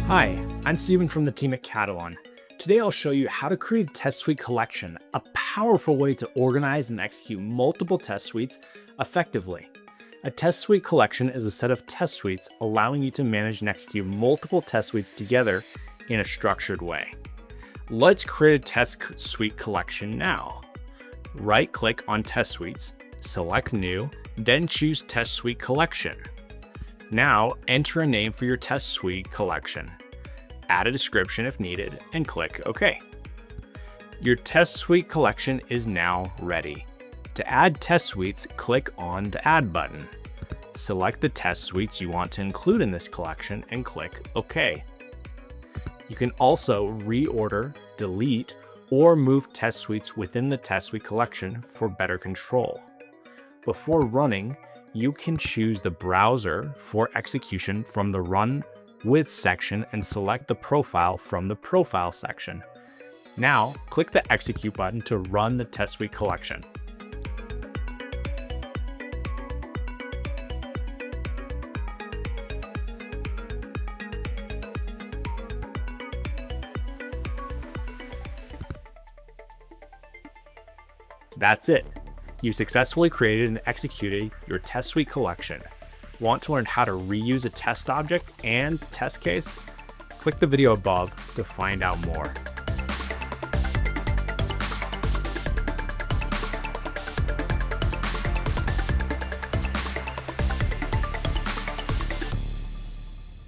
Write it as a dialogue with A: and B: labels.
A: Hi, I'm Steven from the team at Katalon. Today I'll show you how to create a test suite collection, a powerful way to organize and execute multiple test suites effectively. A test suite collection is a set of test suites allowing you to manage and execute multiple test suites together in a structured way. Let's create a test suite collection now. Right-click on Test Suites, select New, then choose Test Suite Collection. Now, enter a name for your test suite collection. Add a description if needed, and click OK. Your test suite collection is now ready. To add test suites, click on the Add button. Select the test suites you want to include in this collection and click OK. You can also reorder, delete, or move test suites within the test suite collection for better control. Before running, you can choose the browser for execution from the Run With section and select the profile from the Profile section. Now, click the Execute button to run the test suite collection. That's it. You successfully created and executed your test suite collection. Want to learn how to reuse a test object and test case? Click the video above to find out more.